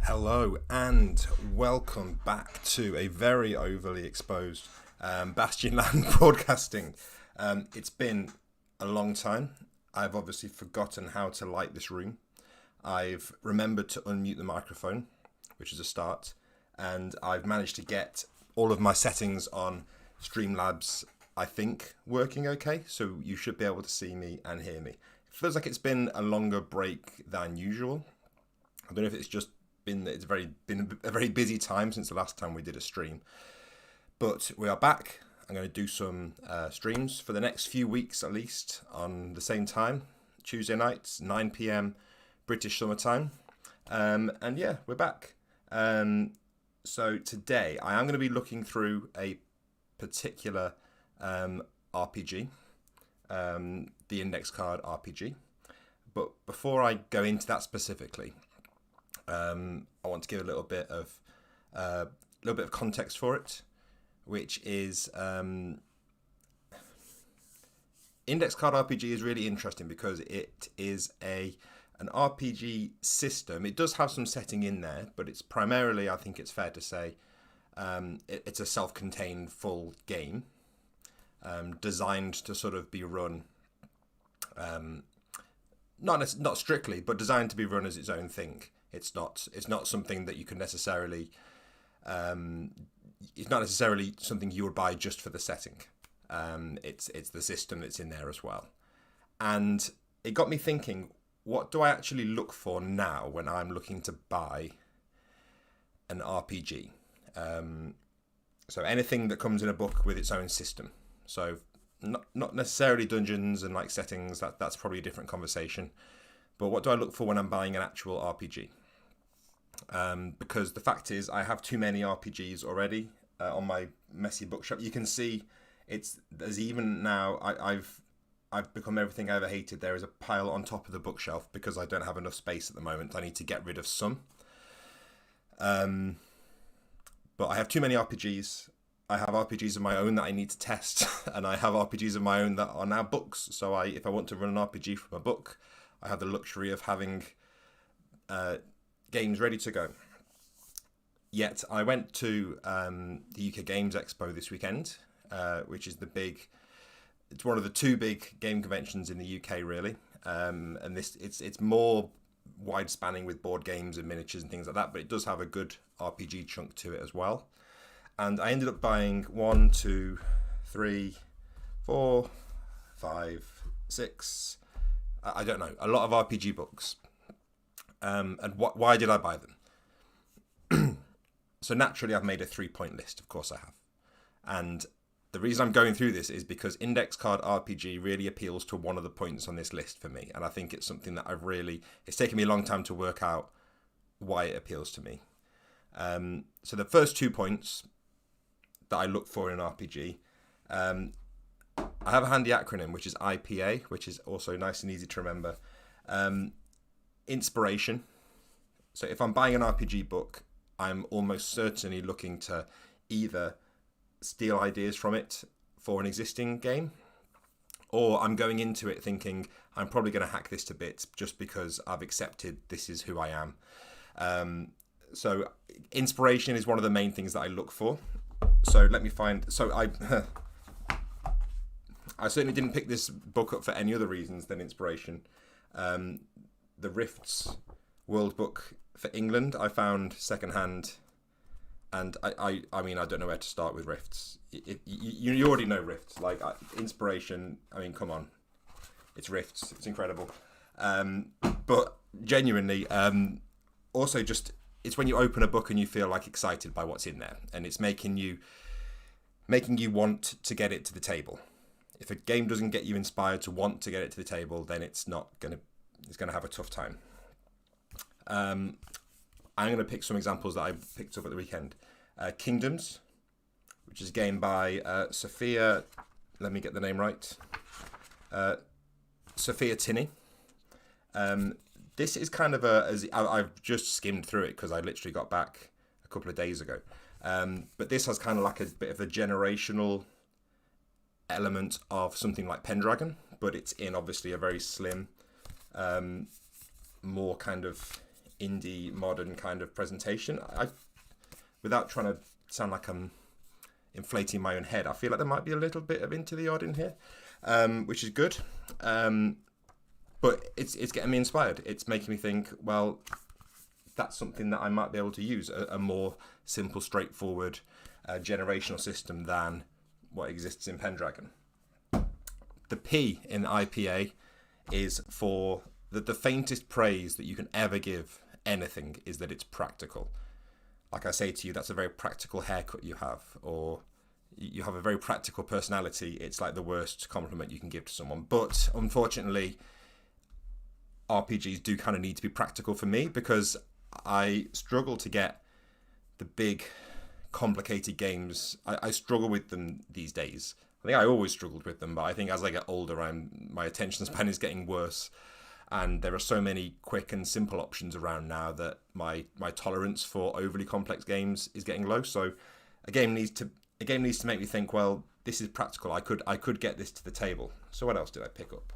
Hello and welcome back to a very overly exposed Bastion Land broadcasting. It's been a long time. I've obviously forgotten how to light this room. I've remembered to unmute the microphone, which is a start, and I've managed to get all of my settings on Streamlabs, I think, working okay, so you should be able to see me and hear me. It feels like it's been a longer break than usual. I don't know if it's just been a very busy time since the last time we did a stream, but we are back. I'm going to do some streams for the next few weeks at least on the same time, Tuesday nights, 9 p.m. British summer time, and yeah, we're back. So today I am going to be looking through a particular RPG, the index card RPG, but before I go into that specifically, I want to give a little bit of context for it, which is index card RPG is really interesting because it is an RPG system. It does have some setting in there, but it's primarily, I think it's fair to say, it's a self-contained full game designed to sort of be run, not strictly, but designed to be run as its own thing. It's not something that you can necessarily. It's not necessarily something you would buy just for the setting. It's the system that's in there as well, and it got me thinking: what do I actually look for now when I'm looking to buy an RPG? So anything that comes in a book with its own system. So not necessarily dungeons and like settings. That's probably a different conversation. But what do I look for when I'm buying an actual RPG? Because the fact is, I have too many RPGs already on my messy bookshelf. You can see there's even now, I've become everything I ever hated. There is a pile on top of the bookshelf because I don't have enough space at the moment. I need to get rid of some. But I have too many RPGs. I have RPGs of my own that I need to test, and I have RPGs of my own that are now books. So if I want to run an RPG from a book, I have the luxury of having games ready to go. Yet I went to the UK Games Expo this weekend, which is it's one of the two big game conventions in the UK, really. And it's more wide spanning with board games and miniatures and things like that, but it does have a good RPG chunk to it as well. And I ended up buying 1, 2, 3, 4, 5, 6. I don't know, a lot of RPG books. And why did I buy them? So naturally, I've made a 3-point list. Of course I have. And the reason I'm going through this is because index card RPG really appeals to one of the points on this list for me. And I think it's something that it's taken me a long time to work out why it appeals to me. So the first 2 points that I look for in an RPG, I have a handy acronym, which is IPA, which is also nice and easy to remember. Inspiration. So if I'm buying an RPG book, I'm almost certainly looking to either steal ideas from it for an existing game, or I'm going into it thinking I'm probably going to hack this to bits just because I've accepted this is who I am. So inspiration is one of the main things that I look for. So let me find. So I certainly didn't pick this book up for any other reasons than inspiration. The Rifts World Book for England I found secondhand, and I mean I don't know where to start with Rifts. You already know Rifts, like inspiration. I mean, come on, it's Rifts. It's incredible. But genuinely, also just it's when you open a book and you feel like excited by what's in there, and it's making you want to get it to the table. If a game doesn't get you inspired to want to get it to the table, then it's gonna have a tough time. I'm gonna pick some examples that I picked up at the weekend. Kingdoms, which is a game by Sophia. Let me get the name right. Sophia Tinney. This is kind of I've just skimmed through it because I literally got back a couple of days ago. But this has kind of like a bit of a generational element of something like Pendragon, but it's in obviously a very slim, more kind of indie modern kind of presentation. Without trying to sound like I'm inflating my own head, I feel like there might be a little bit of Into the Odd in here, which is good. But it's getting me inspired. It's making me think, well, that's something that I might be able to use, a more simple, straightforward generational system than what exists in Pendragon. The P in IPA is for the faintest praise that you can ever give anything is that it's practical. Like I say to you, that's a very practical haircut you have, or you have a very practical personality. It's like the worst compliment you can give to someone. But unfortunately, RPGs do kind of need to be practical for me, because I struggle to get the big, complicated games. I struggle with them these days. I think I always struggled with them, but I think as I get older, my attention span is getting worse. And there are so many quick and simple options around now that my tolerance for overly complex games is getting low. So a game needs to make me think, well, this is practical. I could get this to the table. So what else did I pick up?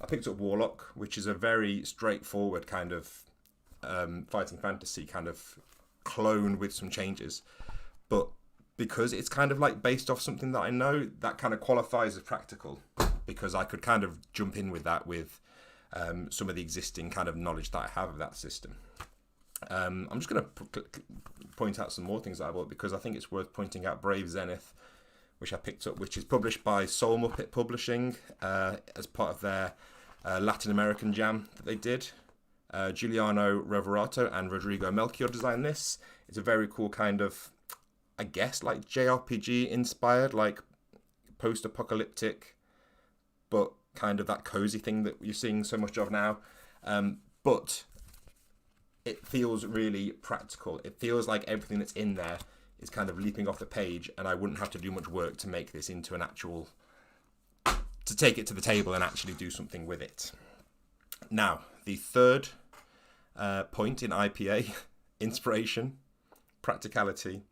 I picked up Warlock, which is a very straightforward kind of fighting fantasy kind of clone with some changes. But because it's kind of like based off something that I know, that kind of qualifies as practical, because I could kind of jump in with that with some of the existing kind of knowledge that I have of that system. I'm just going to point out some more things that I bought, because I think it's worth pointing out Brave Zenith, which I picked up, which is published by Soul Muppet Publishing as part of their Latin American jam that they did. Giuliano Reverato and Rodrigo Melchior designed this. It's a very cool kind of, I guess, like JRPG inspired, like post-apocalyptic, but kind of that cozy thing that you're seeing so much of now. But it feels really practical. It feels like everything that's in there is kind of leaping off the page, and I wouldn't have to do much work to make this into an actual, to take it to the table and actually do something with it. Now, the third point in IPA, inspiration, practicality,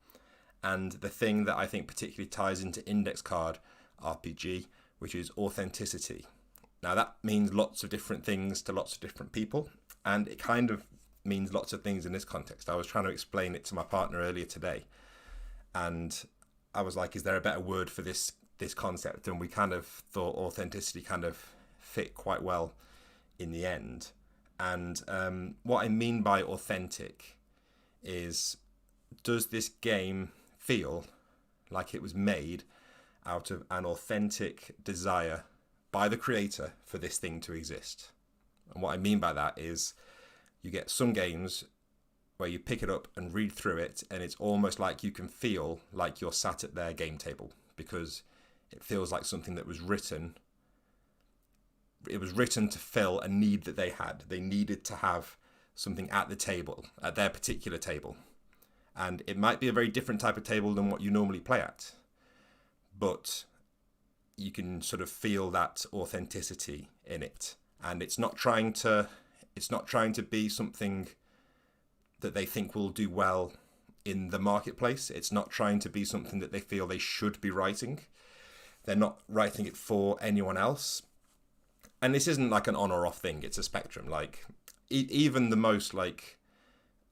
and the thing that I think particularly ties into index card RPG, which is authenticity. Now that means lots of different things to lots of different people, and it kind of means lots of things in this context. I was trying to explain it to my partner earlier today, and I was like, is there a better word for this concept? And we kind of thought authenticity kind of fit quite well in the end. And what I mean by authentic is, does this game feel like it was made out of an authentic desire by the creator for this thing to exist? And what I mean by that is, you get some games where you pick it up and read through it, and it's almost like you can feel like you're sat at their game table, because it feels like something that was written. It was written to fill a need that they had. They needed to have something at the table, at their particular table. And it might be a very different type of table than what you normally play at, but you can sort of feel that authenticity in it. And it's not trying to be something that they think will do well in the marketplace. It's not trying to be something that they feel they should be writing. They're not writing it for anyone else. And this isn't like an on or off thing. It's a spectrum. Like even the most, like,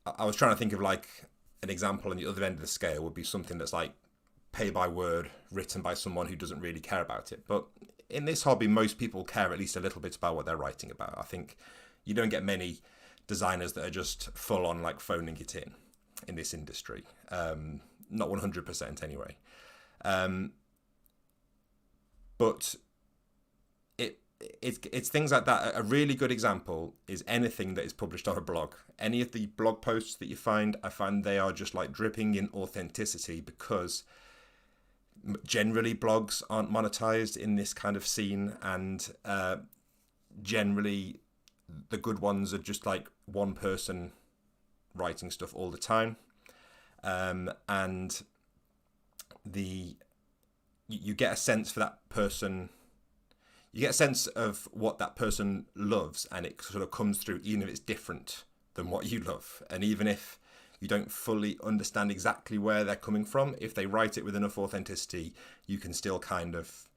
I was trying to think of like an example on the other end of the scale would be something that's like pay by word, written by someone who doesn't really care about it. But in this hobby, most people care at least a little bit about what they're writing about. I think you don't get many designers that are just full on like phoning it in this industry. Not 100% anyway. But it's things like that. A really good example is anything that is published on a blog. Any of the blog posts that you find, I find they are just like dripping in authenticity, because generally blogs aren't monetized in this kind of scene, and generally the good ones are just like one person writing stuff all the time, and you get a sense for that person. You get a sense of what that person loves, and it sort of comes through, even if it's different than what you love. And even if you don't fully understand exactly where they're coming from, if they write it with enough authenticity, you can still kind of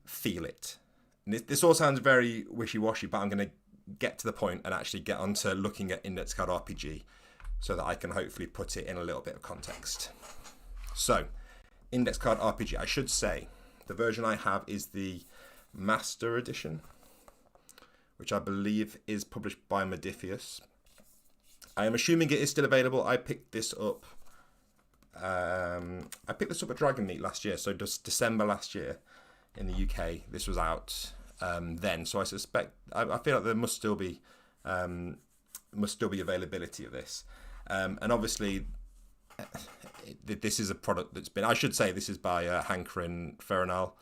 feel it. And this all sounds very wishy-washy, but I'm going to get to the point and actually get onto looking at Index Card RPG so that I can hopefully put it in a little bit of context. So, Index Card RPG, I should say, the version I have is the Master Edition, which I believe is published by Modiphius. I am assuming it is still available. I picked this up. At Dragon Meet last year, so just December last year in the UK. This was out then, so I suspect I feel like there must still be availability of this. And obviously, this is a product that's been. I should say this is by Hankerin Ferenal,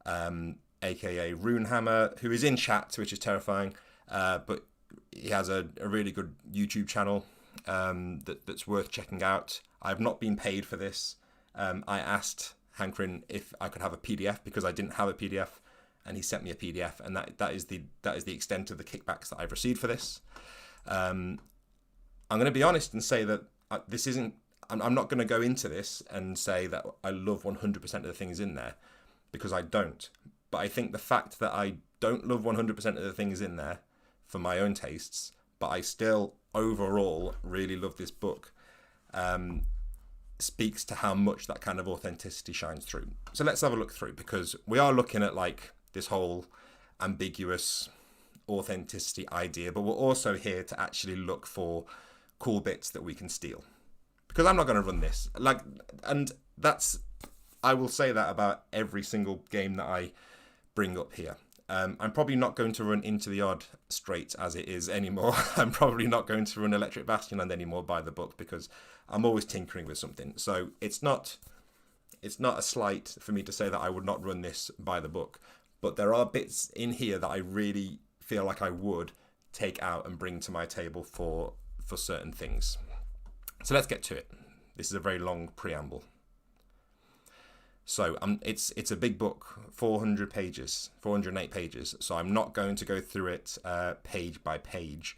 aka Runehammer, who is in chat, which is terrifying. But he has a really good YouTube channel that's worth checking out. I've not been paid for this. I asked Hankerin if I could have a PDF because I didn't have a PDF, and he sent me a PDF, and that is the extent of the kickbacks that I've received for this. I'm going to be honest and say that this isn't. I'm not going to go into this and say that I love 100% of the things in there, because I don't. But I think the fact that I don't love 100% of the things in there for my own tastes, but I still overall really love this book, speaks to how much that kind of authenticity shines through. So let's have a look through, because we are looking at like this whole ambiguous authenticity idea, but we're also here to actually look for cool bits that we can steal, because I'm not going to run this and that's, I will say that about every single game that I bring up here. I'm probably not going to run Into the Odd straight as it is anymore. I'm probably not going to run Electric Bastionland anymore by the book, because I'm always tinkering with something. So it's not a slight for me to say that I would not run this by the book, but there are bits in here that I really feel like I would take out and bring to my table for certain things. So let's get to it. This is a very long preamble. So it's a big book, 400 pages, 408 pages. So I'm not going to go through it page by page.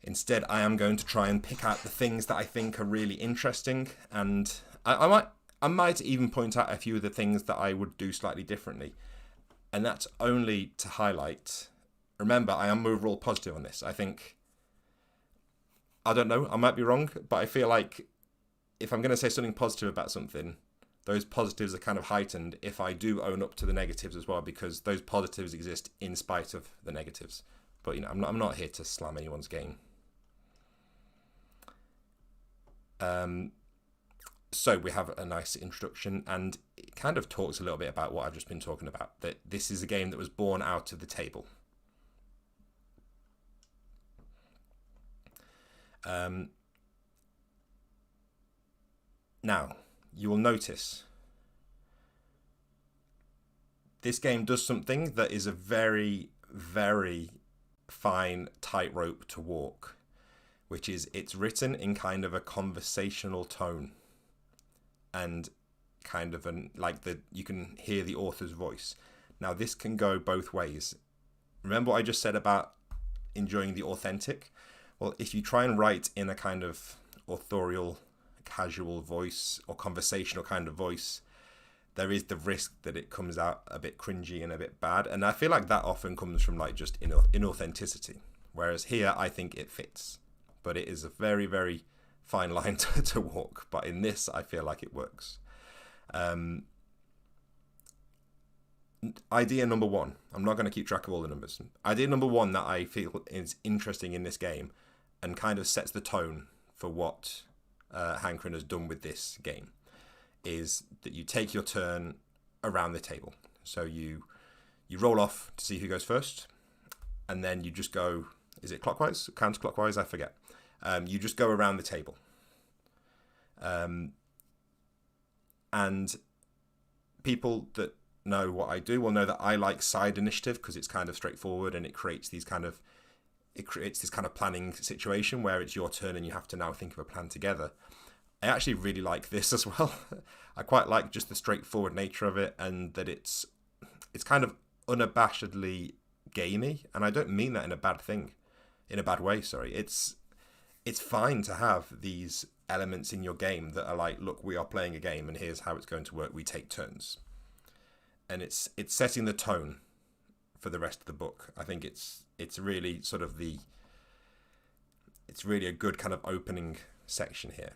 Instead, I am going to try and pick out the things that I think are really interesting, and I might even point out a few of the things that I would do slightly differently. And that's only to highlight. Remember, I am overall positive on this. I think, I don't know, I might be wrong, but I feel like if I'm going to say something positive about something, those positives are kind of heightened if I do own up to the negatives as well, because those positives exist in spite of the negatives. But you know, I'm not here to slam anyone's game. So we have a nice introduction, and it kind of talks a little bit about what I've just been talking about, that this is a game that was born out of the table. Now, you will notice this game does something that is a very, very fine tightrope to walk, which is it's written in kind of a conversational tone, and kind of you can hear the author's voice. Now, this can go both ways. Remember what I just said about enjoying the authentic? Well, if you try and write in a kind of authorial, casual voice or conversational kind of voice, there is the risk that it comes out a bit cringy and a bit bad. And I feel like that often comes from like just inauthenticity. Whereas here, I think it fits. But it is a very, very fine line to walk. But in this, I feel like it works. Idea number one. I'm not going to keep track of all the numbers. Idea number one that I feel is interesting in this game and kind of sets the tone for what Hankerin has done with this game is that you take your turn around the table. So you roll off to see who goes first, and then you just go, is it clockwise, counterclockwise? I forget. You just go around the table. And people that know what I do will know that I like side initiative because it's kind of straightforward, and it creates this kind of planning situation where it's your turn and you have to now think of a plan together. I actually really like this as well. I quite like just the straightforward nature of it, and that it's kind of unabashedly gamey, and I don't mean that in a bad way. Sorry, it's fine to have these elements in your game that are like, look, we are playing a game, and here's how it's going to work. We take turns, and it's setting the tone for the rest of the book. I think it's really sort of it's really a good kind of opening section here.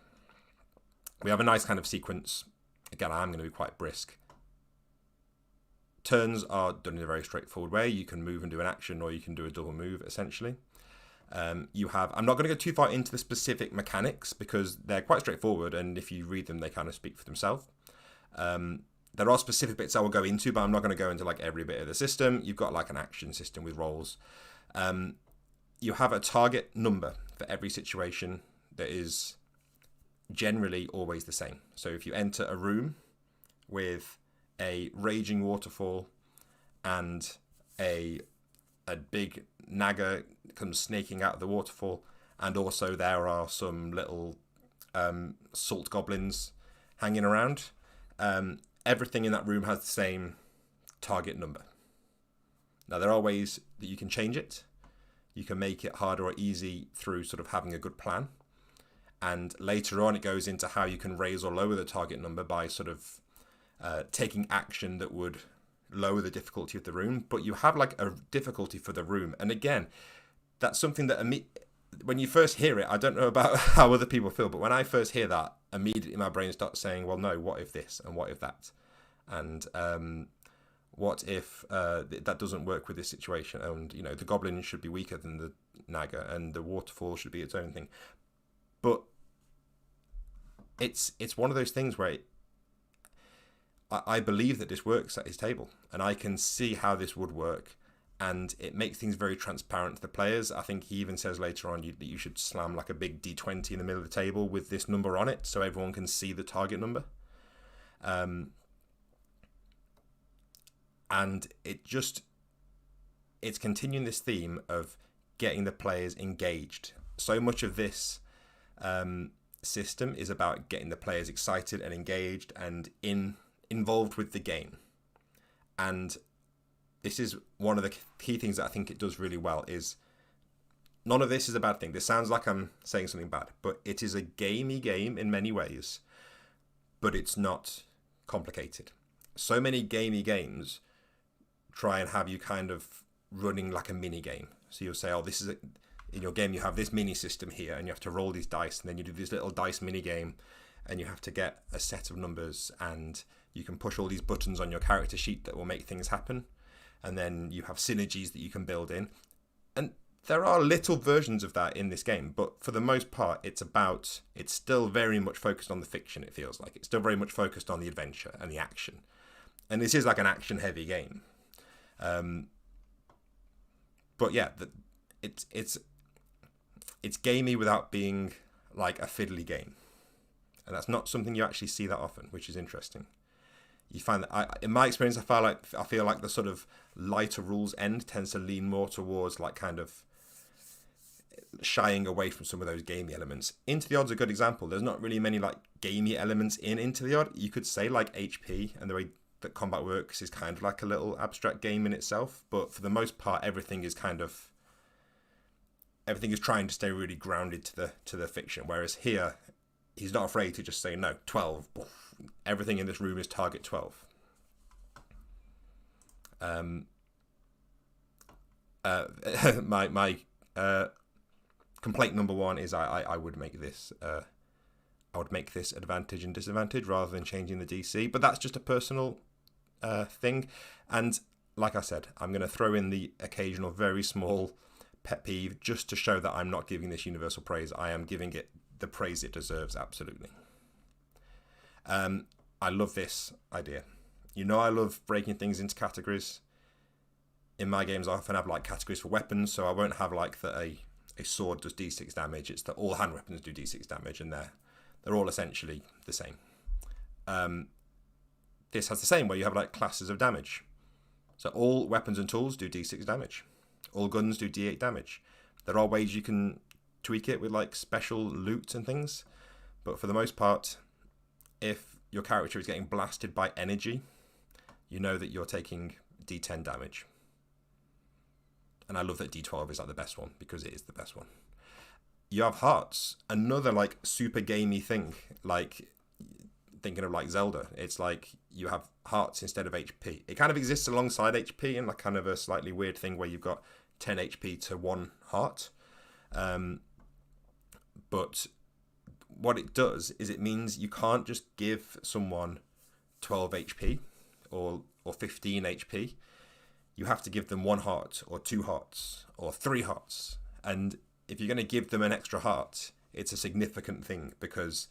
We have a nice kind of sequence. Again, I'm going to be quite brisk. Turns are done in a very straightforward way. You can move and do an action, or you can do a double move, essentially. I'm not going to go too far into the specific mechanics because they're quite straightforward, and if you read them, they kind of speak for themselves. There are specific bits I will go into, but I'm not going to go into like every bit of the system. You've got like an action system with rolls. You have a target number for every situation that is generally always the same. So if you enter a room with a raging waterfall and a big naga comes snaking out of the waterfall, and also there are some little salt goblins hanging around, everything in that room has the same target number. Now, there are ways that you can change it. You can make it harder or easy through sort of having a good plan. And later on, it goes into how you can raise or lower the target number by sort of taking action that would lower the difficulty of the room. But you have like a difficulty for the room. And again, that's something that when you first hear it, I don't know about how other people feel, but when I first hear that, immediately my brain starts saying, well, no, what if this and what if that? And what if that doesn't work with this situation? And, you know, the goblin should be weaker than the naga, and the waterfall should be its own thing. But it's one of those things where I believe that this works at his table, and I can see how this would work, and it makes things very transparent to the players. I think he even says later on that you should slam like a big D20 in the middle of the table with this number on it, so everyone can see the target number. And it's continuing this theme of getting the players engaged. So much of this system is about getting the players excited and engaged and involved with the game. And this is one of the key things that I think it does really well. Is none of this is a bad thing. This sounds like I'm saying something bad, but it is a gamey game in many ways, but it's not complicated. So many gamey games try and have you kind of running like a mini game. So you'll say, oh, this is in your game, you have this mini system here, and you have to roll these dice, and then you do this little dice mini game, and you have to get a set of numbers, and you can push all these buttons on your character sheet that will make things happen. And then you have synergies that you can build in. And there are little versions of that in this game, but for the most part, it's still very much focused on the fiction, it feels like. It's still very much focused on the adventure and the action. And this is like an action-heavy game. But yeah, it's gamey without being like a fiddly game. And that's not something you actually see that often, which is interesting. You find that, in my experience, I feel like the sort of lighter rules end tends to lean more towards like kind of shying away from some of those gamey elements. Into the Odd's a good example. There's not really many like gamey elements in Into the Odd. You could say like HP and the way that combat works is kind of like a little abstract game in itself. But for the most part, everything is trying to stay really grounded to the fiction. Whereas here, he's not afraid to just say, no, 12. Everything in this room is target 12. My complaint number one is I would make this advantage and disadvantage rather than changing the DC, but that's just a personal thing. And like I said, I'm going to throw in the occasional very small pet peeve just to show that I'm not giving this universal praise. I am giving it the praise it deserves, absolutely. I love this idea. You know, I love breaking things into categories. In my games, I often have like categories for weapons, so I won't have like that a sword does d6 damage. It's that all hand weapons do d6 damage, and they're all essentially the same. This has the same, where you have like classes of damage. So all weapons and tools do d6 damage. All guns do d8 damage. There are ways you can tweak it with like special loot and things, but for the most part, if your character is getting blasted by energy, you know that you're taking d10 damage. And I love that d12 is like the best one, because it is the best one. You have hearts, another like super gamey thing. Like thinking of like Zelda. It's like you have hearts instead of HP. It kind of exists alongside HP in like kind of a slightly weird thing where you've got 10 HP to 1 heart. But what it does is it means you can't just give someone 12 HP or 15 HP. You have to give them 1 heart or 2 hearts or 3 hearts. And if you're going to give them an extra heart, it's a significant thing, because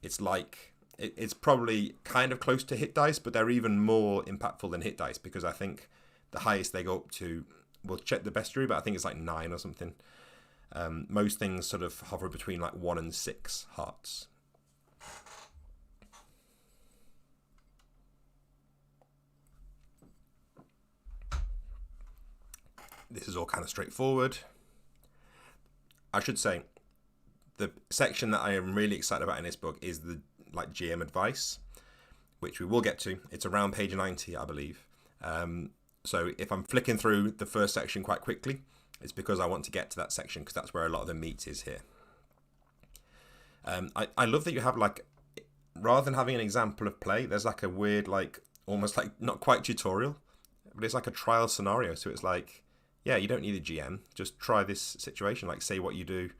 it's like it's probably kind of close to hit dice, but they're even more impactful than hit dice, because I think the highest they go up to, we'll check the bestiary, but I think it's like 9 or something. Most things sort of hover between like 1 and 6 hearts. This is all kind of straightforward. I should say, the section that I am really excited about in this book is the like GM advice, which we will get to. It's around page 90, I believe. So if I'm flicking through the first section quite quickly, it's because I want to get to that section, because that's where a lot of the meat is here. I love that you have like, rather than having an example of play, there's like a weird, like almost like not quite tutorial, but it's like a trial scenario. So it's like, yeah, you don't need a GM. Just try this situation. Like, say what you do.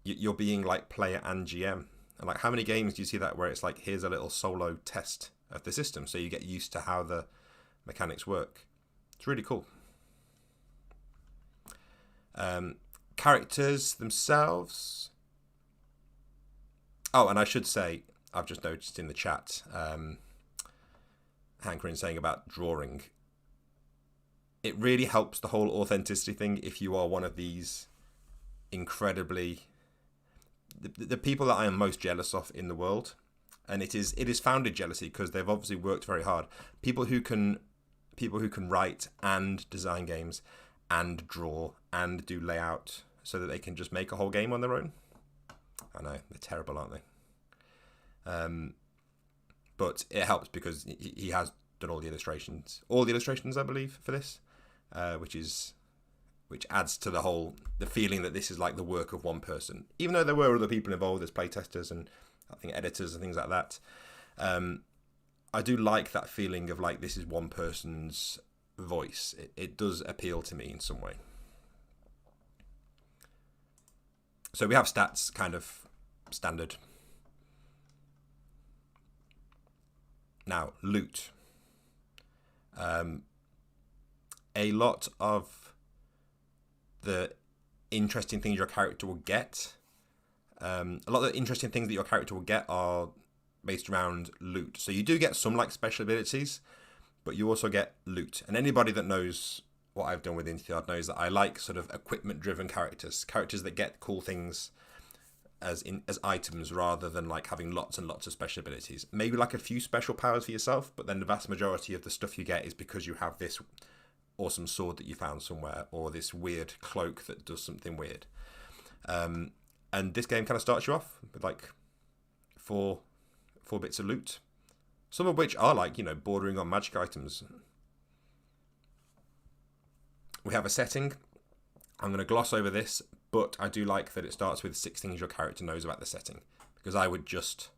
You're being like player and GM. And like, how many games do you see that where it's like, here's a little solo test of the system, so you get used to how the mechanics work. It's really cool. Characters themselves. Oh, and I should say, I've just noticed in the chat, hankering saying about drawing. It really helps the whole authenticity thing if you are one of these incredibly the people that I am most jealous of in the world, and it is founded jealousy, because they've obviously worked very hard. People who can write and design games and draw and do layout so that they can just make a whole game on their own. I know, they're terrible, aren't they? But it helps because he has done all the illustrations, I believe, for this. Which adds to the feeling that this is like the work of one person, even though there were other people involved as playtesters and I think editors and things like that. I do like that feeling of like, this is one person's voice. It does appeal to me in some way. So we have stats, kind of standard. Now, loot. A lot of the interesting things your character will get, a lot of the interesting things that your character will get are based around loot. So you do get some like special abilities, but you also get loot. And anybody that knows what I've done with Untitled knows that I like sort of equipment-driven characters that get cool things as items, rather than like having lots and lots of special abilities. Maybe like a few special powers for yourself, but then the vast majority of the stuff you get is because you have this awesome sword that you found somewhere, or this weird cloak that does something weird. And this game kind of starts you off with like four bits of loot, some of which are like, bordering on magic items. We have a setting. I'm going to gloss over this, but I do like that it starts with 6 things your character knows about the setting, because I would just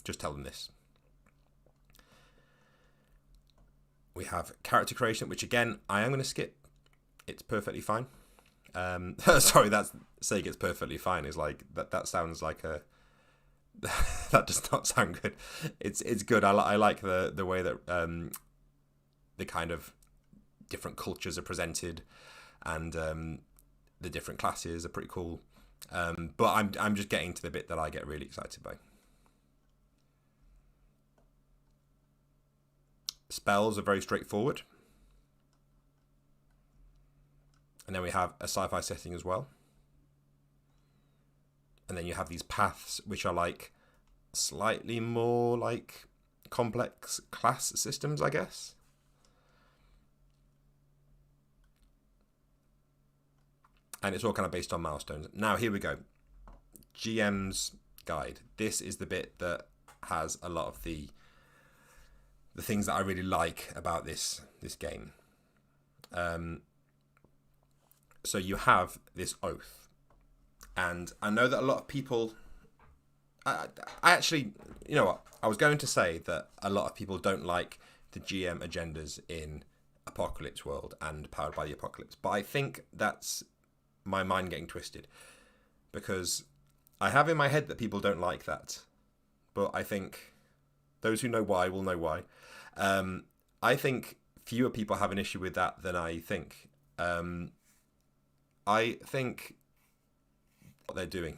tell them this. We have character creation, which again, I am going to skip. It's perfectly fine. Sorry, that's saying it's perfectly fine is like, that sounds like a... that does not sound good. It's good. I like the way that the kind of different cultures are presented, and the different classes are pretty cool. But I'm just getting to the bit that I get really excited by. Spells are very straightforward. And then we have a sci-fi setting as well. And then you have these paths, which are like slightly more like complex class systems, I guess. And it's all kind of based on milestones. Now, here we go. GM's guide. This is the bit that has a lot of the things that I really like about this game. So you have this oath. And I know that a lot of people I actually, you know what? I was going to say that a lot of people don't like the GM agendas in Apocalypse World and Powered by the Apocalypse, but I think that's my mind getting twisted, because I have in my head that people don't like that, but I think those who know why will know why. I think fewer people have an issue with that than I think. I think what they're doing,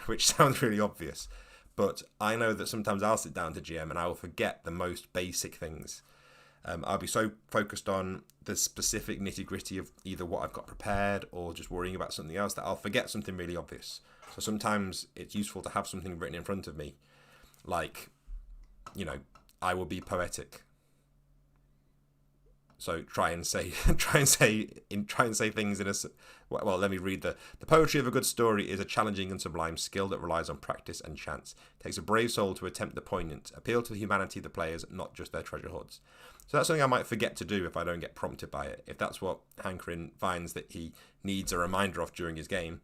which sounds really obvious, but I know that sometimes I'll sit down to GM and I will forget the most basic things. I'll be so focused on the specific nitty-gritty of either what I've got prepared or just worrying about something else that I'll forget something really obvious. So sometimes it's useful to have something written in front of me, like, you know, I will be poetic. So try and say things in a. Well, let me read the poetry of a good story is a challenging and sublime skill that relies on practice and chance. It takes a brave soul to attempt the poignant, appeal to the humanity of the players, not just their treasure hoards. So that's something I might forget to do if I don't get prompted by it. If that's what Hankerin finds that he needs a reminder of during his game,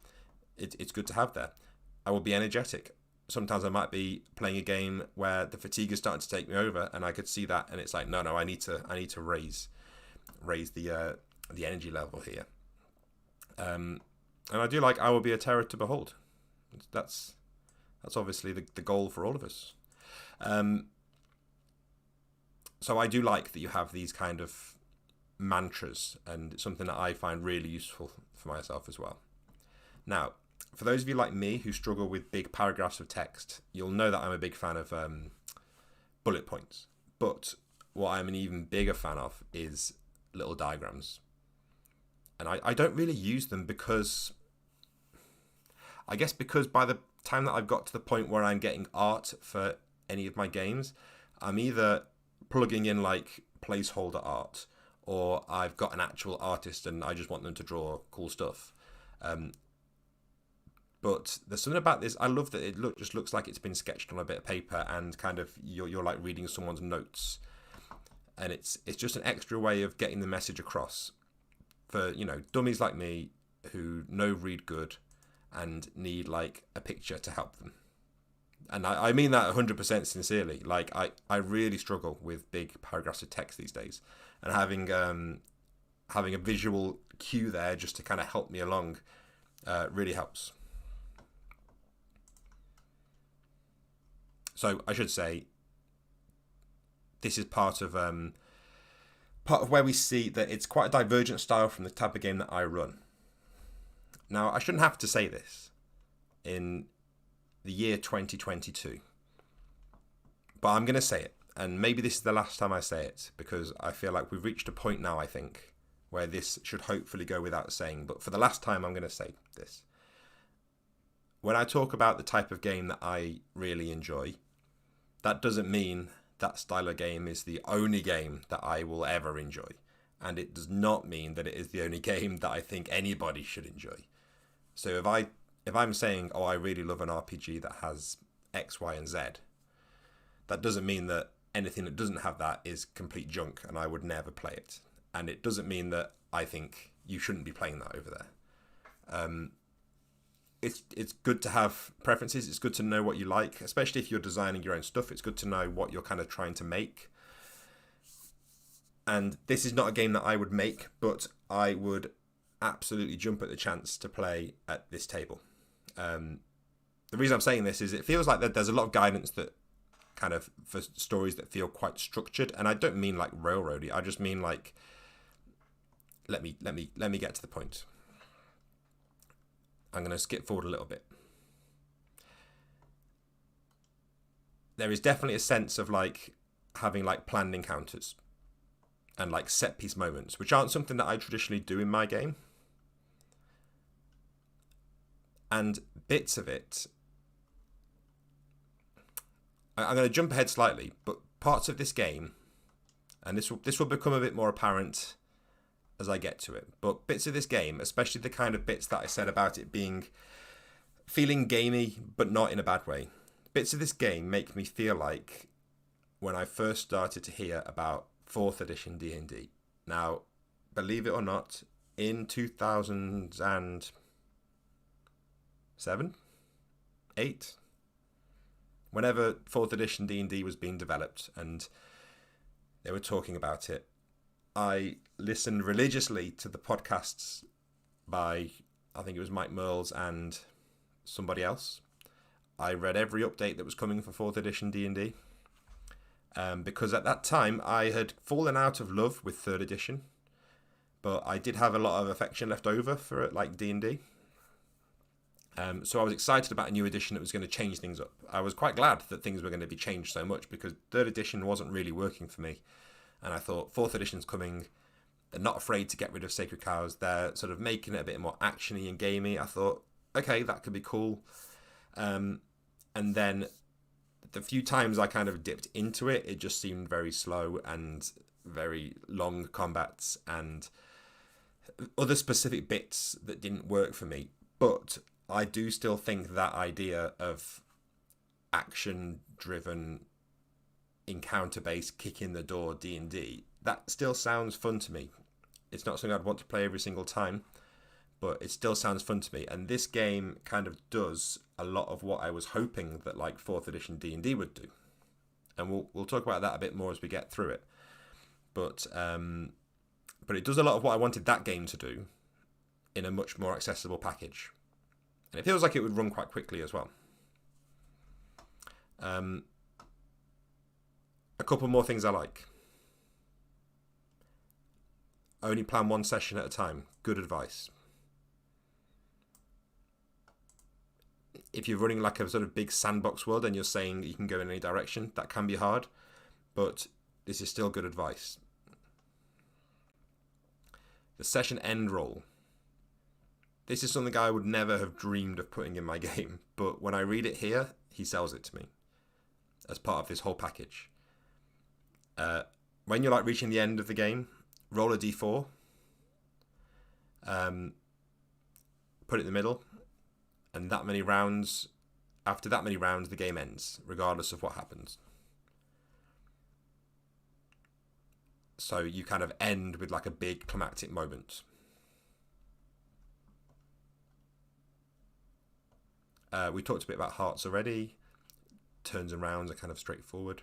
it's good to have there. I will be energetic. Sometimes I might be playing a game where the fatigue is starting to take me over, and I could see that, and it's like, no, I need to raise the energy level here. And I do like I will be a terror to behold. That's obviously the goal for all of us. So I do like that you have these kind of mantras, and it's something that I find really useful for myself as well. Now, for those of you like me who struggle with big paragraphs of text, you'll know that I'm a big fan of bullet points. But what I'm an even bigger fan of is little diagrams. And I don't really use them because by the time that I've got to the point where I'm getting art for any of my games, I'm either plugging in like placeholder art, or I've got an actual artist and I just want them to draw cool stuff. But there's something about this. I love that it just looks like it's been sketched on a bit of paper, and kind of you're like reading someone's notes, and it's just an extra way of getting the message across for, you know, dummies like me who read good and need like a picture to help them. And I mean that 100% sincerely. Like I really struggle with big paragraphs of text these days, and having a visual cue there just to kind of help me along really helps. So I should say, this is part of where we see that it's quite a divergent style from the type of game that I run. Now, I shouldn't have to say this in the year 2022, but I'm going to say it, and maybe this is the last time I say it, because I feel like we've reached a point now, I think, where this should hopefully go without saying. But for the last time, I'm going to say this. When I talk about the type of game that I really enjoy, that doesn't mean that style of game is the only game that I will ever enjoy. And it does not mean that it is the only game that I think anybody should enjoy. So if I'm saying, oh, I really love an RPG that has X, Y, and Z, that doesn't mean that anything that doesn't have that is complete junk and I would never play it. And it doesn't mean that I think you shouldn't be playing that over there. It's good to have preferences. It's good to know what you like, especially if you're designing your own stuff. It's good to know what you're kind of trying to make. And this is not a game that I would make, but I would absolutely jump at the chance to play at this table. The reason I'm saying this is it feels like that there's a lot of guidance that kind of for stories that feel quite structured, and I don't mean like railroady. I just mean like let me get to the point. I'm going to skip forward a little bit. There is definitely a sense of like having like planned encounters and like set piece moments, which aren't something that I traditionally do in my game. And bits of it, I'm going to jump ahead slightly, but parts of this game, and this will become a bit more apparent as I get to it, but bits of this game, especially the kind of bits that I said about it feeling gamey, but not in a bad way. Bits of this game make me feel like when I first started to hear about 4th edition D&D. Now, believe it or not, in 2007, 8, Whenever 4th edition D&D was being developed and they were talking about it, I listened religiously to the podcasts by, I think it was Mike Merles and somebody else. I read every update that was coming for 4th edition D&D. Because at that time I had fallen out of love with 3rd edition, but I did have a lot of affection left over for it, like D&D. So I was excited about a new edition that was going to change things up. I was quite glad that things were going to be changed so much, because 3rd edition wasn't really working for me. And I thought 4th edition's coming. They're not afraid to get rid of Sacred Cows. They're sort of making it a bit more actiony and gamey. I thought, okay, that could be cool. And then the few times I kind of dipped into it, it just seemed very slow and very long combats and other specific bits that didn't work for me. But I do still think that idea of action-driven, encounter-based, kick-in-the-door D&D, that still sounds fun to me. It's not something I'd want to play every single time, but it still sounds fun to me. And this game kind of does a lot of what I was hoping that like 4th edition D&D would do. And we'll talk about that a bit more as we get through it. But it does a lot of what I wanted that game to do in a much more accessible package. And it feels like it would run quite quickly as well. A couple more things I like. Only plan one session at a time. Good advice. If you're running like a sort of big sandbox world and you're saying you can go in any direction, that can be hard, but this is still good advice. The session end roll. This is something I would never have dreamed of putting in my game, but when I read it here, he sells it to me as part of this whole package. When you're like reaching the end of the game, roll a d4, put it in the middle, and that many rounds, after that many rounds, the game ends, regardless of what happens. So you kind of end with like a big climactic moment. We talked a bit about hearts already. Turns and rounds are kind of straightforward.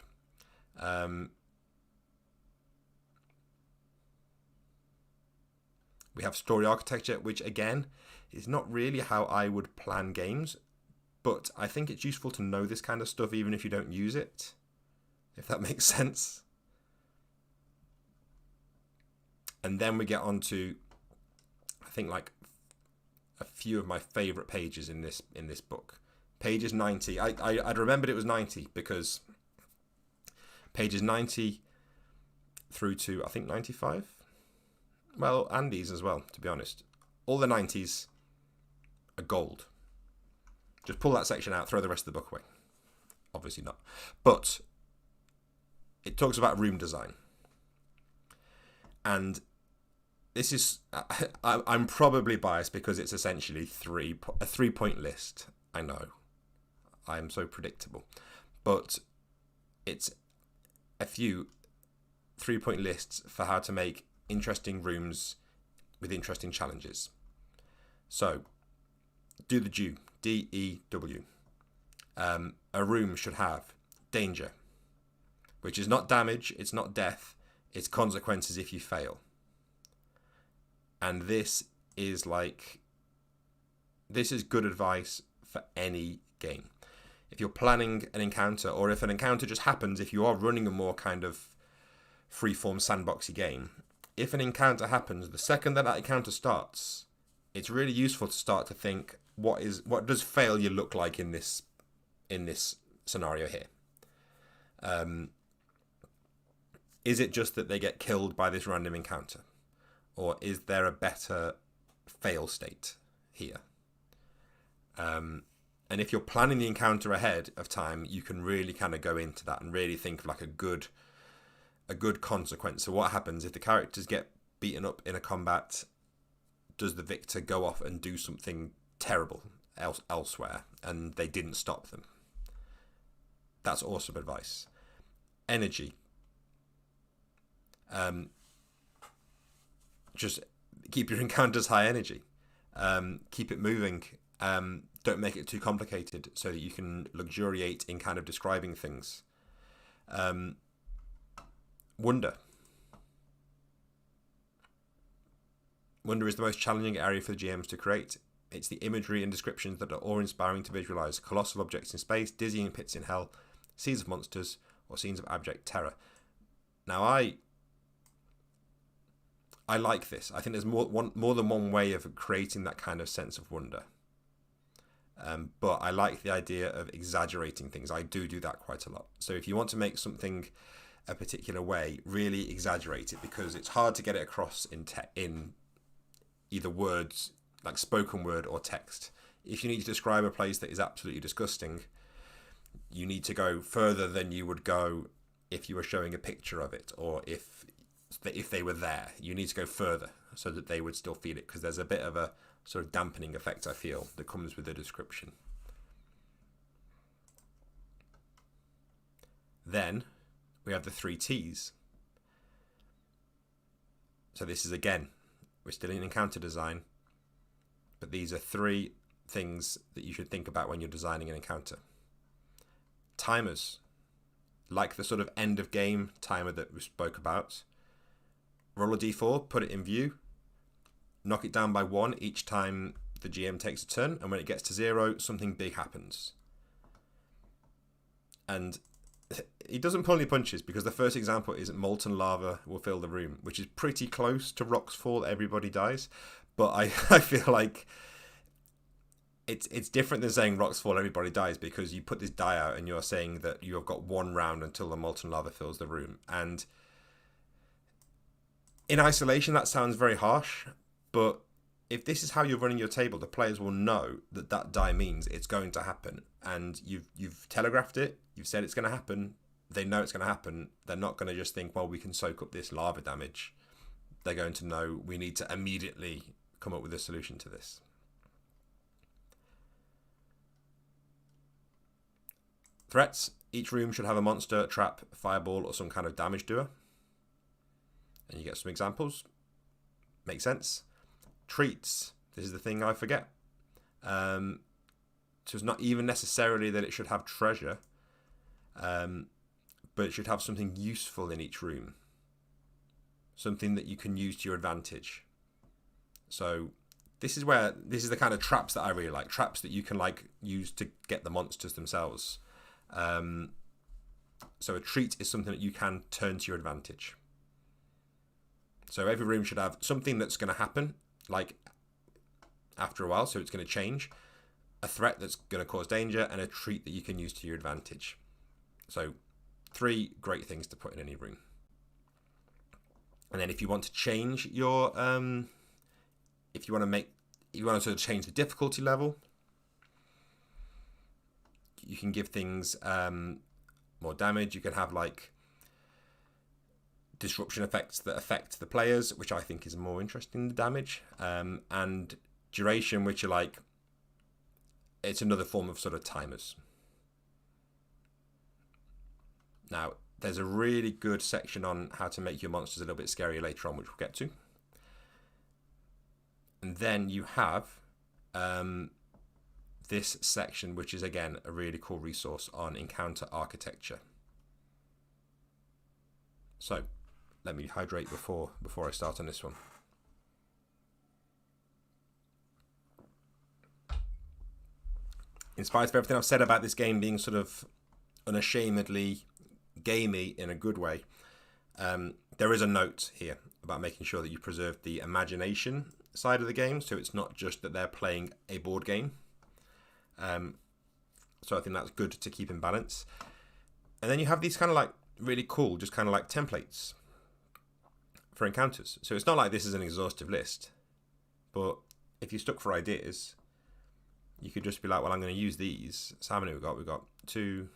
We have story architecture, which again is not really how I would plan games, but I think it's useful to know this kind of stuff even if you don't use it, if that makes sense. And then we get on to, I think, like a few of my favourite pages in this book. Pages 90. I'd remembered it was 90 because pages 90 through to, I think, 95. Well, and these as well, to be honest. All the 90s are gold. Just pull that section out, throw the rest of the book away. Obviously not. But it talks about room design. And this is, I'm probably biased because it's essentially a 3-point list. I know. I am so predictable. But it's a few 3-point lists for how to make interesting rooms with interesting challenges. So, do the Dew. D-E-W. A room should have danger, which is not damage, it's not death, it's consequences if you fail. And this is good advice for any game. If you're planning an encounter, or if an encounter just happens, if you are running a more kind of freeform sandboxy game, if an encounter happens, the second that encounter starts, it's really useful to start to think, what does failure look like in this scenario here? Is it just that they get killed by this random encounter? Or is there a better fail state here? And if you're planning the encounter ahead of time, you can really kind of go into that and really think of like a good consequence. So what happens if the characters get beaten up in a combat? Does the victor go off and do something terrible elsewhere and they didn't stop them? That's awesome advice. Energy. Just keep your encounters high energy. Keep it moving. Don't make it too complicated so that you can luxuriate in kind of describing things. Wonder. Wonder is the most challenging area for the GMs to create. It's the imagery and descriptions that are awe-inspiring to visualize. Colossal objects in space, dizzying pits in hell, seas of monsters, or scenes of abject terror. Now, I like this. I think there's more than one way of creating that kind of sense of wonder. But I like the idea of exaggerating things. I do that quite a lot. So if you want to make something a particular way, really exaggerate it, because it's hard to get it across in either words, like spoken word, or text. If you need to describe a place that is absolutely disgusting, you need to go further than you would go if you were showing a picture of it, or if they were there. You need to go further so that they would still feel it, because there's a bit of a sort of dampening effect, I feel, that comes with the description. Then we have the 3 T's. So this is, again, we're still in encounter design, but these are 3 things that you should think about when you're designing an encounter. Timers, like the sort of end of game timer that we spoke about. Roll a d4, put it in view, knock it down by 1 each time the GM takes a turn, and when it gets to 0, something big happens. And he doesn't pull any punches, because the first example is molten lava will fill the room, which is pretty close to Rocks Fall, everybody dies. But I feel like it's different than saying Rocks Fall, everybody dies, because you put this die out and you're saying that you have got 1 round until the molten lava fills the room. And in isolation, that sounds very harsh, but if this is how you're running your table, the players will know that that die means it's going to happen, and you've telegraphed it, you've said it's going to happen, they know it's going to happen. They're not going to just think, well, we can soak up this lava damage. They're going to know we need to immediately come up with a solution to this. Threats. Each room should have a monster, trap, fireball, or some kind of damage doer. And you get some examples. Makes sense. Treats. This is the thing I forget. So it's not even necessarily that it should have treasure, but it should have something useful in each room. Something that you can use to your advantage. So this is the kind of traps that I really like. Traps that you can use to get the monsters themselves. So a treat is something that you can turn to your advantage. So every room should have something that's going to happen, like after a while, so it's going to change. A threat that's going to cause danger, and a treat that you can use to your advantage. So 3 great things to put in any room. And then if you want to change your, if you want to sort of change the difficulty level, you can give things more damage. You can have disruption effects that affect the players, which I think is more interesting than damage, and duration, which are it's another form of sort of timers. Now, there's a really good section on how to make your monsters a little bit scarier later on, which we'll get to. And then you have this section, which is, again, a really cool resource on encounter architecture. So let me hydrate before I start on this one. In spite of everything I've said about this game being sort of unashamedly gamey in a good way, there is a note here about making sure that you preserve the imagination side of the game, so it's not just that they're playing a board game. So I think that's good to keep in balance. And then you have these kind of really cool, just kind of templates for encounters. So it's not like this is an exhaustive list, but if you're stuck for ideas, you could just be like, well, I'm going to use these. So how many we got? We've got 2,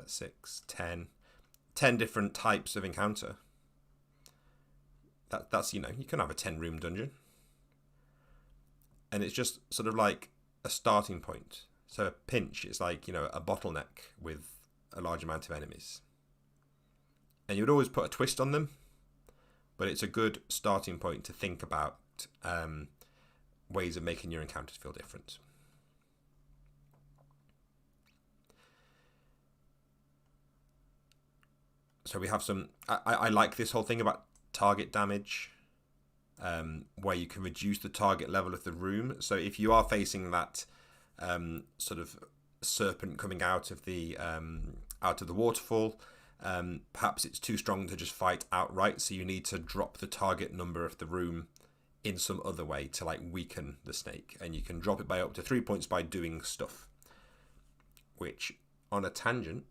6, 10 different types of encounter. That's you can have a 10-room dungeon. And it's just sort of like a starting point. So a pinch is a bottleneck with a large amount of enemies. And you would always put a twist on them, but it's a good starting point to think about ways of making your encounters feel different. So we have some... I like this whole thing about target damage, where you can reduce the target level of the room. So if you are facing that sort of serpent coming out of the waterfall, perhaps it's too strong to just fight outright, so you need to drop the target number of the room in some other way to like weaken the snake, and you can drop it by up to 3 points by doing stuff, which, on a tangent,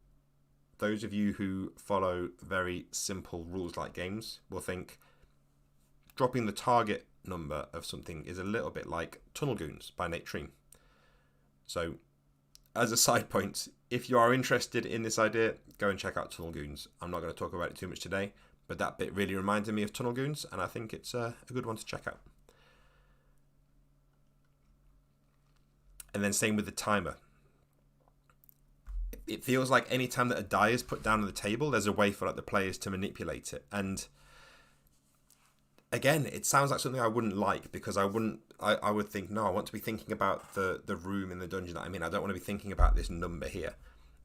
those of you who follow very simple rules-like games will think dropping the target number of something is a little bit like Tunnel Goons by Nate Treem. So, as a side point, if you are interested in this idea, go and check out Tunnel Goons. I'm not going to talk about it too much today, but that bit really reminded me of Tunnel Goons, and I think it's a good one to check out. And then same with the timer. It feels like any time that a die is put down on the table, there's a way for like the players to manipulate it. And again, it sounds like something I wouldn't like, because I would think, no, I want to be thinking about the room in the dungeon that I'm in. I don't want to be thinking about this number here.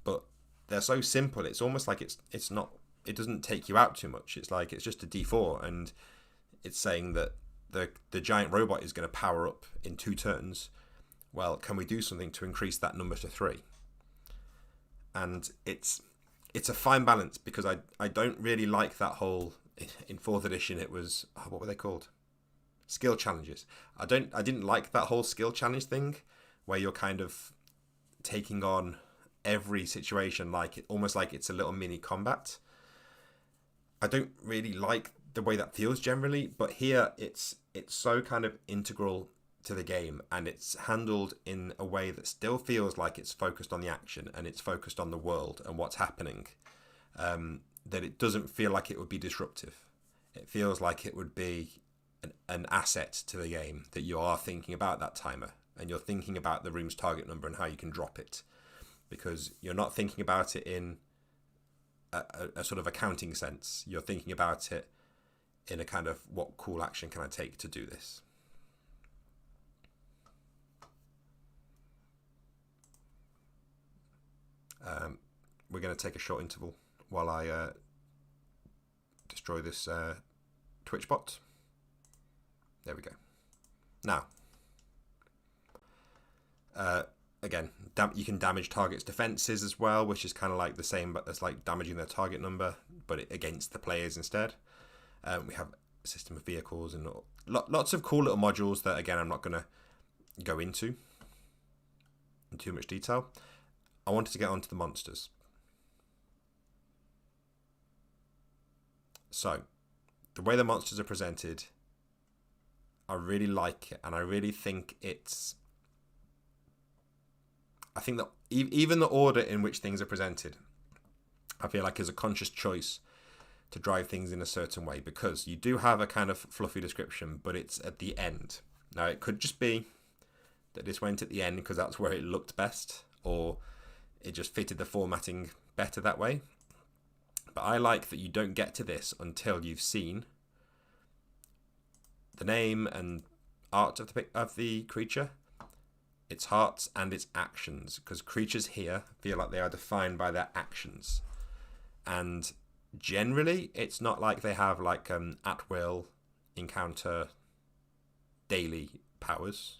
But they're so simple, it's almost like it's not, it doesn't take you out too much. It's like it's just a D4, and it's saying that the giant robot is going to power up in 2 turns. Well, can we do something to increase that number to 3? And it's a fine balance, because I don't really like that whole, in 4th edition it was, what were they called? Skill challenges. I didn't like that whole skill challenge thing, where you're kind of taking on every situation like almost like it's a little mini combat. I don't really like the way that feels generally, but here it's so kind of integral to the game, and it's handled in a way that still feels like it's focused on the action and it's focused on the world and what's happening, that it doesn't feel like it would be disruptive. It feels like it would be an asset to the game, that you are thinking about that timer and you're thinking about the room's target number and how you can drop it, because you're not thinking about it in a sort of accounting sense. You're thinking about it in a kind of, what cool action can I take to do this? We're going to take a short interval while I destroy this Twitch bot. There we go. Now, again, you can damage targets' defenses as well, which is kind of like the same, but it's like damaging their target number, but against the players instead. We have a system of vehicles and lots of cool little modules that, again, I'm not going to go into in too much detail. I wanted to get onto the monsters. So, the way the monsters are presented, I really like it, and I really think it's... I think that even the order in which things are presented, I feel like is a conscious choice to drive things in a certain way, because you do have a kind of fluffy description, but it's at the end. Now, it could just be that this went at the end because that's where it looked best, or it just fitted the formatting better that way. But I like that you don't get to this until you've seen the name and art of the creature, its hearts and its actions, because creatures here feel like they are defined by their actions. And generally, it's not like they have like at will encounter daily powers.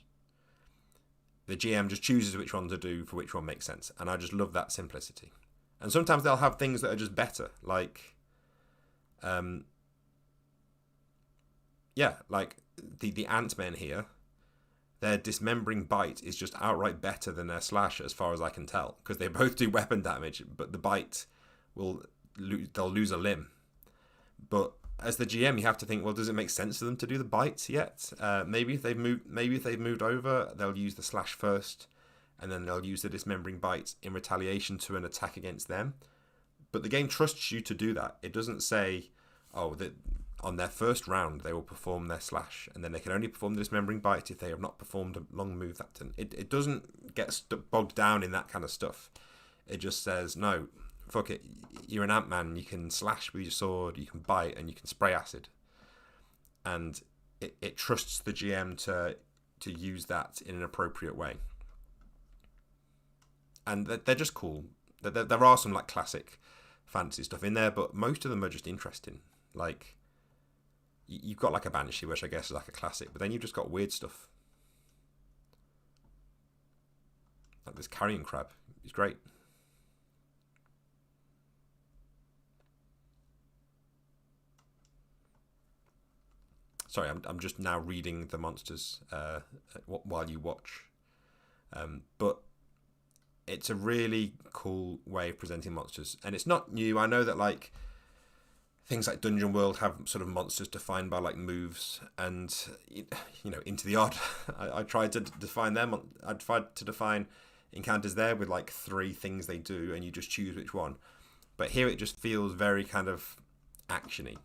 The GM just chooses which one to do for which one makes sense, and I just love that simplicity. And sometimes they'll have things that are just better, like like the Ant-Men here, their dismembering bite is just outright better than their slash, as far as I can tell, because they both do weapon damage, but the bite they'll lose a limb. But as the GM, you have to think, well, does it make sense for them to do the bite yet? Maybe if they've moved over, they'll use the slash first, and then they'll use the dismembering bite in retaliation to an attack against them. But the game trusts you to do that. It doesn't say, oh, that on their first round they will perform their slash, and then they can only perform the dismembering bite if they have not performed a long move that turn. It doesn't get bogged down in that kind of stuff. It just says, no, fuck it, you're an Ant-Man, you can slash with your sword, you can bite, and you can spray acid. And it trusts the GM to use that in an appropriate way. And they're just cool. There are some like classic fantasy stuff in there, but most of them are just interesting. Like, you've got like a Banshee, which I guess is like a classic, but then you've just got weird stuff. Like this carrion crab. It's great. Sorry, I'm just now reading the monsters while you watch. But it's a really cool way of presenting monsters. And it's not new. I know that like things like Dungeon World have sort of monsters defined by like moves, and Into the Odd. I tried to define them. I tried to define encounters there with like 3 things they do, and you just choose which one. But here it just feels very kind of actiony,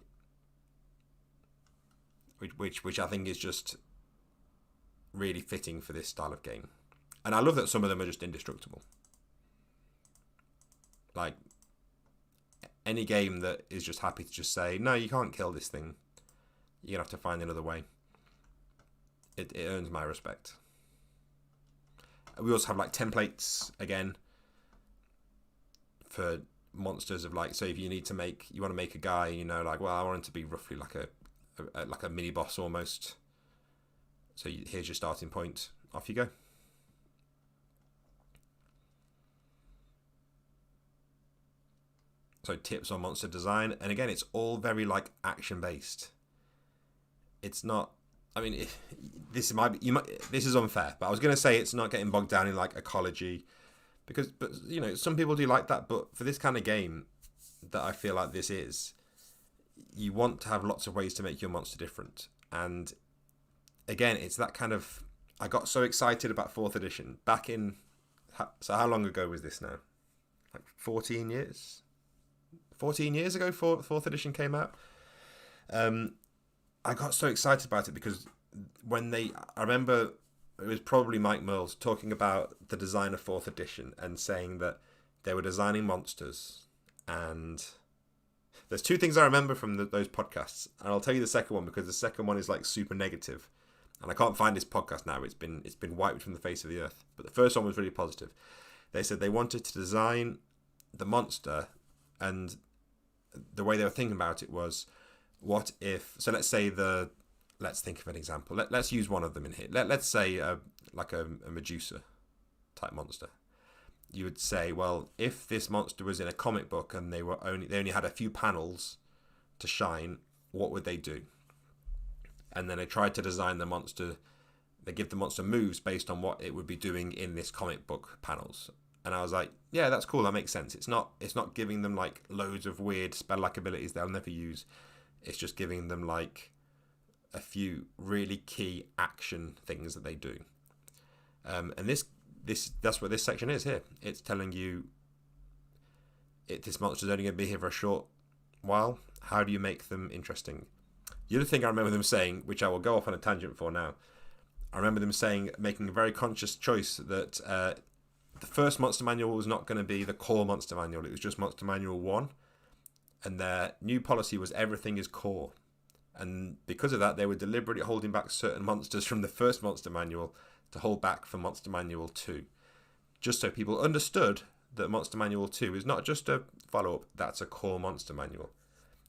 which I think is just really fitting for this style of game. And I love that some of them are just indestructible. Like, any game that is just happy to just say, no, you can't kill this thing, you're going to have to find another way. It earns my respect. We also have like templates, again, for monsters of like, so if you want to make a guy, like, well, I want him to be roughly like a mini boss almost. So here's your starting point. Off you go. So tips on monster design, and again, it's all very like action based. It's not. I mean, this is unfair, but I was going to say it's not getting bogged down in like ecology, but some people do like that. But for this kind of game, that I feel like this is, you want to have lots of ways to make your monster different. And again, it's that kind of. I got so excited about 4th edition back in. So how long ago was this now? Like 14 years. 14 years ago, 4th edition came out. I got so excited about it because I remember it was probably Mike Merles talking about the design of 4th edition and saying that they were designing monsters. And there's 2 things I remember from those podcasts, and I'll tell you the second one because the second one is like super negative, and I can't find this podcast now. It's been wiped from the face of the earth. But the first one was really positive. They said they wanted to design the monster, and the way they were thinking about it was, what if? So let's think of an example. Let's use one of them in here. Let's say like a Medusa type monster. You would say, well, if this monster was in a comic book and they only had a few panels to shine, what would they do? And then they tried to design the monster. They give the monster moves based on what it would be doing in this comic book panels. And I was like, yeah, that's cool. That makes sense. It's not giving them like loads of weird spell-like abilities they'll never use. It's just giving them like a few really key action things that they do. And that's what this section is here. It's telling you this monster's only going to be here for a short while. How do you make them interesting? The other thing I remember them saying, which I will go off on a tangent for now, I remember them making a very conscious choice that the first monster manual was not going to be the core monster manual. It was just monster manual 1. And their new policy was everything is core. And because of that, they were deliberately holding back certain monsters from the first monster manual to hold back for monster manual 2. Just so people understood that monster manual 2 is not just a follow-up, that's a core monster manual.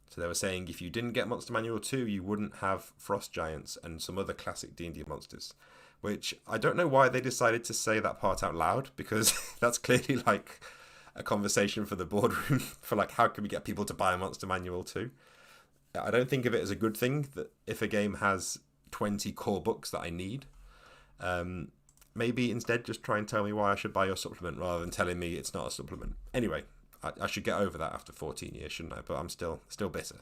So they were saying if you didn't get monster manual 2, you wouldn't have frost giants and some other classic D&D monsters. Which I don't know why they decided to say that part out loud, because that's clearly like a conversation for the boardroom for like, how can we get people to buy a monster manual 2? I don't think of it as a good thing that if a game has 20 core books that I need, maybe instead just try and tell me why I should buy your supplement rather than telling me it's not a supplement. Anyway, I should get over that after 14 years, shouldn't I? But I'm still bitter.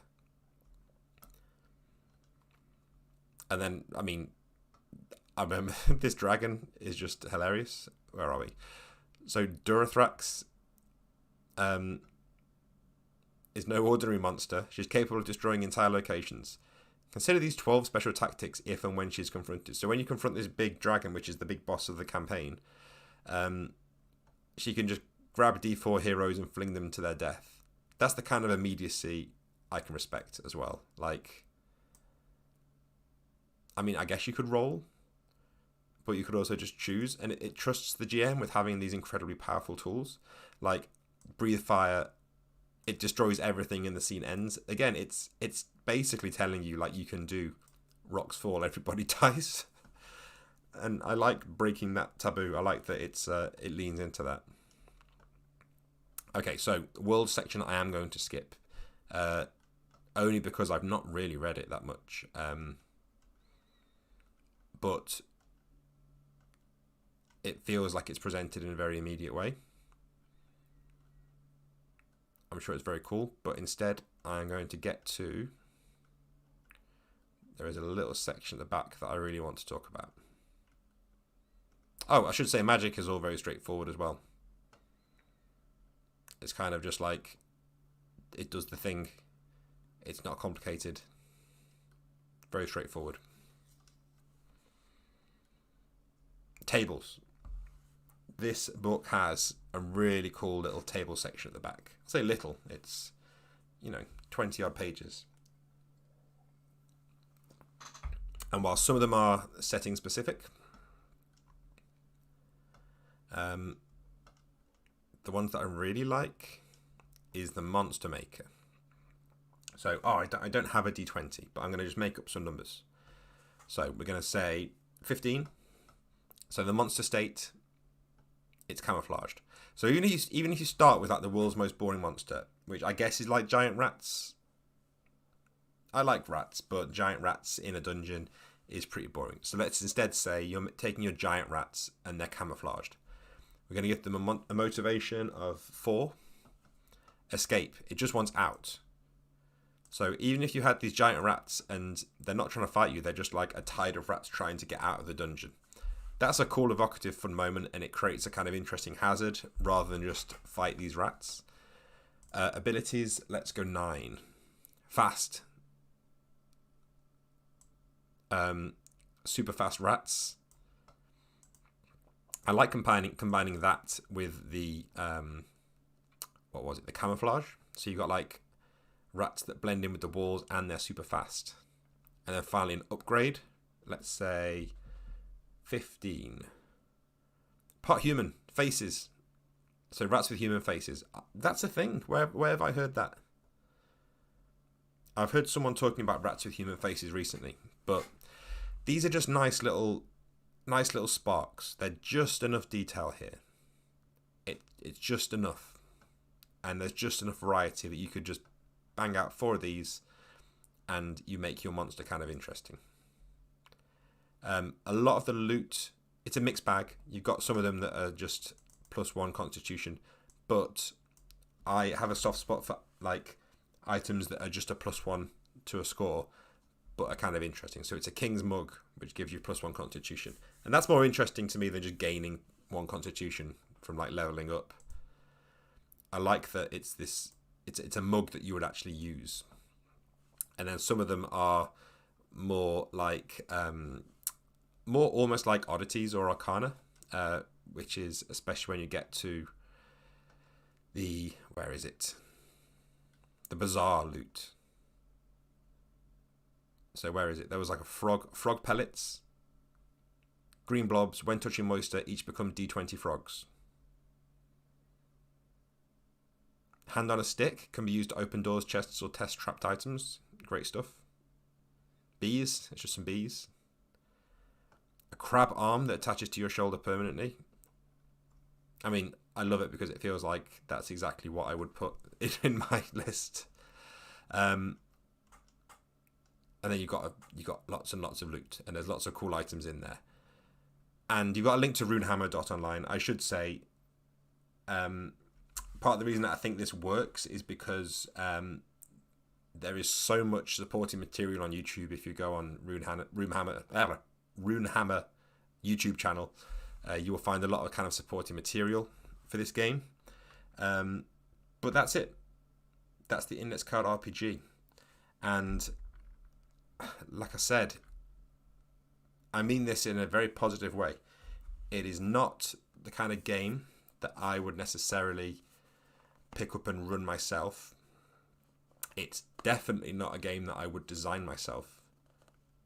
And then, I mean, I remember this dragon is just hilarious. Where are we? So Durathrax is no ordinary monster. She's capable of destroying entire locations. Consider these 12 special tactics if and when she's confronted. So when you confront this big dragon, which is the big boss of the campaign, she can just grab D4 heroes and fling them to their death. That's the kind of immediacy I can respect as well. Like, I mean, I guess you could roll, but you could also just choose, and it trusts the GM with having these incredibly powerful tools. Like Breathe Fire, it destroys everything and the scene ends. Again, it's basically telling you, like, you can do rocks fall, everybody dies. And I like breaking that taboo. I like that it leans into that. Okay, so world section I am going to skip. Only because I've not really read it that much. But it feels like it's presented in a very immediate way. I'm sure it's very cool, but instead I'm going to get to... There is a little section at the back that I really want to talk about. Oh, I should say magic is all very straightforward as well. It's kind of just like, it does the thing. It's not complicated. Very straightforward. Tables. This book has a really cool little table section at the back. I say little, it's, 20 odd pages. And while some of them are setting specific, the ones that I really like is the monster maker. So, I don't have a D20, but I'm going to just make up some numbers. So we're going to say 15. So the monster state, it's camouflaged. So even if you start with like the world's most boring monster, which I guess is like giant rats. I like rats, but giant rats in a dungeon is pretty boring. So let's instead say you're taking your giant rats and they're camouflaged. We're going to give them a motivation of 4. Escape. It just wants out. So even if you had these giant rats and they're not trying to fight you, they're just like a tide of rats trying to get out of the dungeon. That's a cool, evocative, fun moment, and it creates a kind of interesting hazard rather than just fight these rats. Abilities, let's go 9. Fast. Super fast rats. I like combining that with the the camouflage. So you've got like rats that blend in with the walls and they're super fast. And then finally an upgrade. Let's say 15. Part human faces. So rats with human faces. That's a thing. Where have I heard that? I've heard someone talking about rats with human faces recently, but these are just nice little sparks. They're just enough detail here. It's just enough. And there's just enough variety that you could just bang out 4 of these and you make your monster kind of interesting. A lot of the loot, it's a mixed bag. You've got some of them that are just +1 constitution, but I have a soft spot for like items that are just a +1 to a score, but are kind of interesting. So it's a King's Mug, which gives you +1 constitution. And that's more interesting to me than just gaining 1 constitution from like leveling up. I like that it's a mug that you would actually use. And then some of them are more like more almost like oddities or arcana, which is especially when you get to the the bizarre loot. So where is it? There was like a frog pellets, green blobs. When touching moisture, each become D20 frogs. Hand on a stick can be used to open doors, chests, or test trapped items. Great stuff. Bees. It's just some bees. A crab arm that attaches to your shoulder permanently. I mean, I love it because it feels like that's exactly what I would put in my list. And then you've got lots and lots of loot, and there's lots of cool items in there. And you've got a link to runehammer.online. I should say, part of the reason that I think this works is because there is so much supporting material on YouTube. If you go on Runehammer YouTube channel, you will find a lot of kind of supporting material for this game. But that's it. That's the Index Card RPG. And like I said, I mean this in a very positive way. It is not the kind of game that I would necessarily pick up and run myself. It's definitely not a game that I would design myself,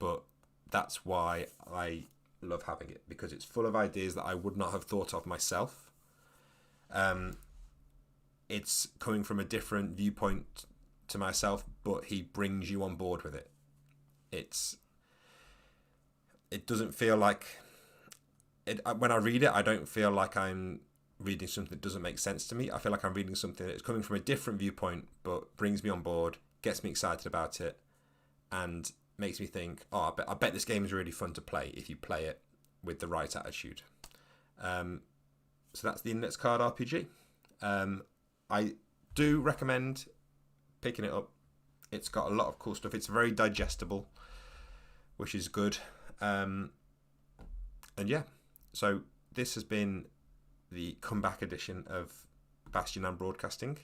but that's why I love having it because it's full of ideas that I would not have thought of myself. It's coming from a different viewpoint to myself, but he brings you on board with it. It doesn't feel like it when I read it. I don't feel like I'm reading something that doesn't make sense to me. I feel like I'm reading something that's coming from a different viewpoint, but brings me on board, gets me excited about it, and makes me think, oh, I bet this game is really fun to play if you play it with the right attitude. So that's the Index Card RPG. I do recommend picking it up. It's got a lot of cool stuff. It's very digestible, which is good. And yeah, so this has been the comeback edition of Bastion and Broadcasting.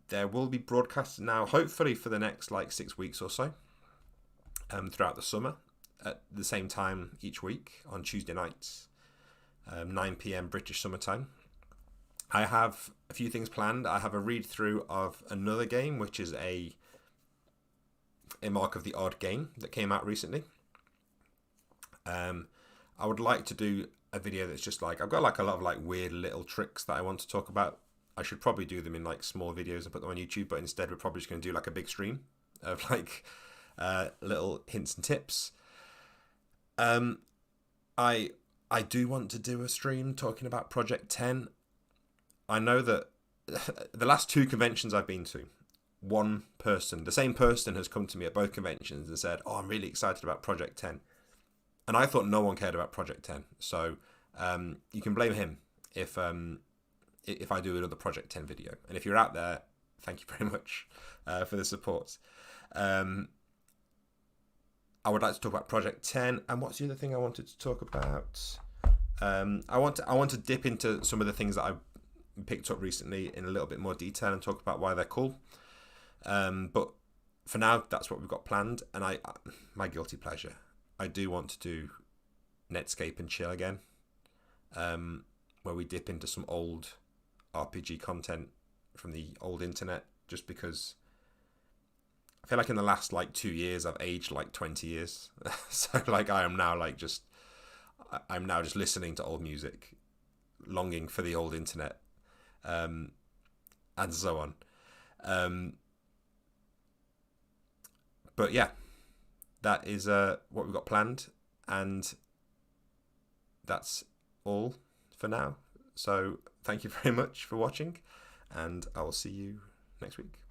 There will be broadcasts now, hopefully for the next 6 weeks or so, throughout the summer, at the same time each week on Tuesday nights, 9 p.m. British summertime. I have a few things planned. I have a read through of another game, which is a Mark of the Odd game that came out recently. I would like to do a video that's just I've got a lot of weird little tricks that I want to talk about. I should probably do them in small videos and put them on YouTube, but instead we're probably just going to do a big stream of little hints and tips. I do want to do a stream talking about Project 10. I know that the last 2 conventions I've been to, the same person has come to me at both conventions and said, oh, I'm really excited about Project 10. And I thought no one cared about Project 10. So you can blame him if I do another Project 10 video. And if you're out there, thank you very much for the support. I would like to talk about Project 10. And what's the other thing I wanted to talk about? I want to dip into some of the things that I've picked up recently in a little bit more detail and talk about why they're cool. But for now, that's what we've got planned. And my guilty pleasure, I do want to do Netscape and Chill again, where we dip into some old RPG content from the old internet, just because I feel like in the last 2 years I've aged 20 years. So I am now I'm now just listening to old music, longing for the old internet, and so on. But yeah, that is what we've got planned, and that's all for now. So thank you very much for watching, and I will see you next week.